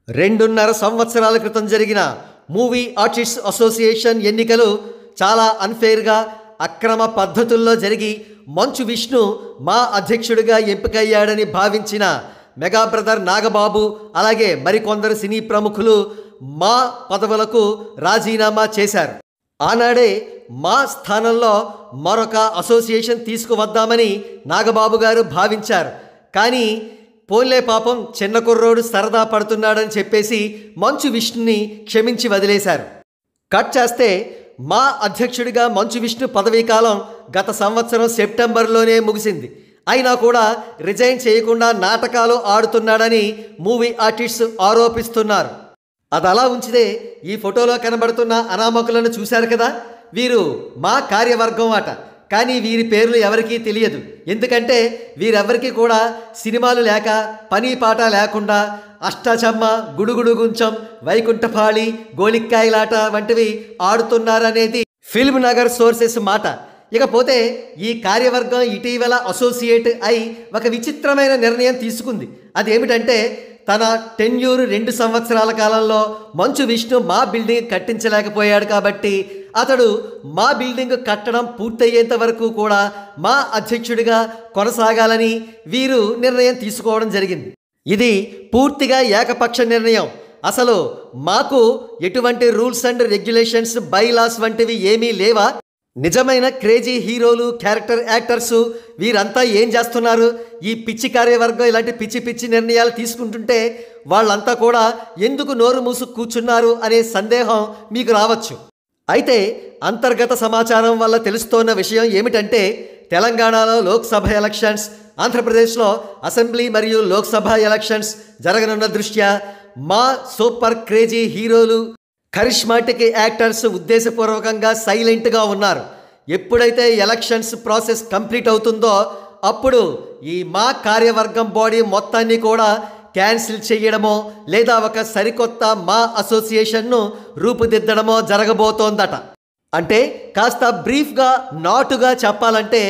రెండున్నర సంవత్సరాల క్రితం జరిగిన మూవీ ఆర్టిస్ట్స్ అసోసియేషన్ ఎన్నికలు చాలా అన్ఫెయిర్గా అక్రమ పద్ధతుల్లో జరిగి మంచు విష్ణు మా అధ్యక్షుడిగా ఎంపికయ్యాడని భావించిన మెగా బ్రదర్ నాగబాబు అలాగే మరికొందరు సినీ ప్రముఖులు మా పదవులకు రాజీనామా చేశారు. ఆనాడే మా స్థానంలో మరొక అసోసియేషన్ తీసుకువద్దామని నాగబాబు గారు భావించారు. కానీ పోన్లే పాపం చిన్న కుర్రోడు సరదా పడుతున్నాడని చెప్పేసి మంచు విష్ణుని క్షమించి వదిలేశారు. కట్ చేస్తే మా అధ్యక్షుడిగా మంచు విష్ణు పదవీకాలం గత సంవత్సరం సెప్టెంబర్లోనే ముగిసింది. అయినా కూడా రిజైన్ చేయకుండా నాటకాలు ఆడుతున్నాడని మూవీ ఆర్టిస్ట్స్ ఆరోపిస్తున్నారు. అది అలా ఉంచితే ఈ ఫోటోలో కనబడుతున్న అనామకులను చూశారు కదా, వీరు మా కార్యవర్గం అట. కానీ వీరి పేర్లు ఎవరికీ తెలియదు. ఎందుకంటే వీరెవరికి కూడా సినిమాలు లేక పని పాట లేకుండా అష్టాచమ్మ, గుడుగుడు గుంచం, వైకుంఠపాళి, గోలిక్కాయలాట వంటివి ఆడుతున్నారనేది ఫిల్మ్ నగర్ సోర్సెస్ మాట. ఇకపోతే ఈ కార్యవర్గం ఇటీవల అసోసియేట్ అయి ఒక విచిత్రమైన నిర్ణయం తీసుకుంది. అదేమిటంటే తన టెన్యూర్ 2 సంవత్సరాల కాలంలో మంచు విష్ణు మా బిల్డింగ్ కట్టించలేకపోయాడు కాబట్టి అతడు మా బిల్డింగ్ కట్టడం పూర్తయ్యేంత వరకు కూడా మా అధ్యక్షుడిగా కొనసాగాలని వీరు నిర్ణయం తీసుకోవడం జరిగింది. ఇది పూర్తిగా ఏకపక్ష నిర్ణయం. అసలు మాకు ఎటువంటి రూల్స్ అండ్ రెగ్యులేషన్స్, బైలాస్ వంటివి ఏమీ లేవా? నిజమైన క్రేజీ హీరోలు, క్యారెక్టర్ యాక్టర్సు వీరంతా ఏం చేస్తున్నారు? ఈ పిచ్చి కార్యవర్గం ఇలాంటి పిచ్చి పిచ్చి నిర్ణయాలు తీసుకుంటుంటే వాళ్ళంతా కూడా ఎందుకు నోరు మూసు కూర్చున్నారు అనే సందేహం మీకు రావచ్చు. అయితే అంతర్గత సమాచారం వల్ల తెలుస్తోన్న విషయం ఏమిటంటే తెలంగాణలో లోక్సభ ఎలక్షన్స్, ఆంధ్రప్రదేశ్లో అసెంబ్లీ మరియు లోక్సభ ఎలక్షన్స్ జరగనున్న దృష్ట్యా మా సూపర్ క్రేజీ హీరోలు, కరిష్మాటిక్ యాక్టర్స్ ఉద్దేశపూర్వకంగా సైలెంట్గా ఉన్నారు. ఎప్పుడైతే ఎలక్షన్స్ ప్రాసెస్ కంప్లీట్ అవుతుందో అప్పుడు ఈ మా కార్యవర్గం బాడీ మొత్తాన్ని కూడా క్యాన్సిల్ చేయడమో లేదా ఒక సరికొత్త మా అసోసియేషన్ను రూపుదిద్దడమో జరగబోతోందట. అంటే కాస్త బ్రీఫ్గా, నాటుగా చెప్పాలంటే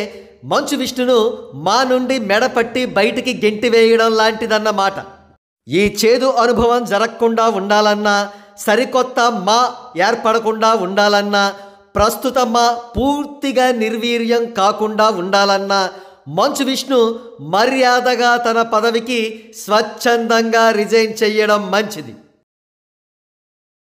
మంచు విష్ణును మా నుండి మెడపట్టి బయటికి గెంటివేయడం లాంటిదన్నమాట. ఈ చేదు అనుభవం జరగకుండా ఉండాలన్నా, సరికొత్త మా ఏర్పడకుండా ఉండాలన్నా, ప్రస్తుత మా పూర్తిగా నిర్వీర్యం కాకుండా ఉండాలన్నా మంచు విష్ణు మర్యాదగా తన పదవికి స్వచ్ఛందంగా రిజైన్ చేయడం మంచిది.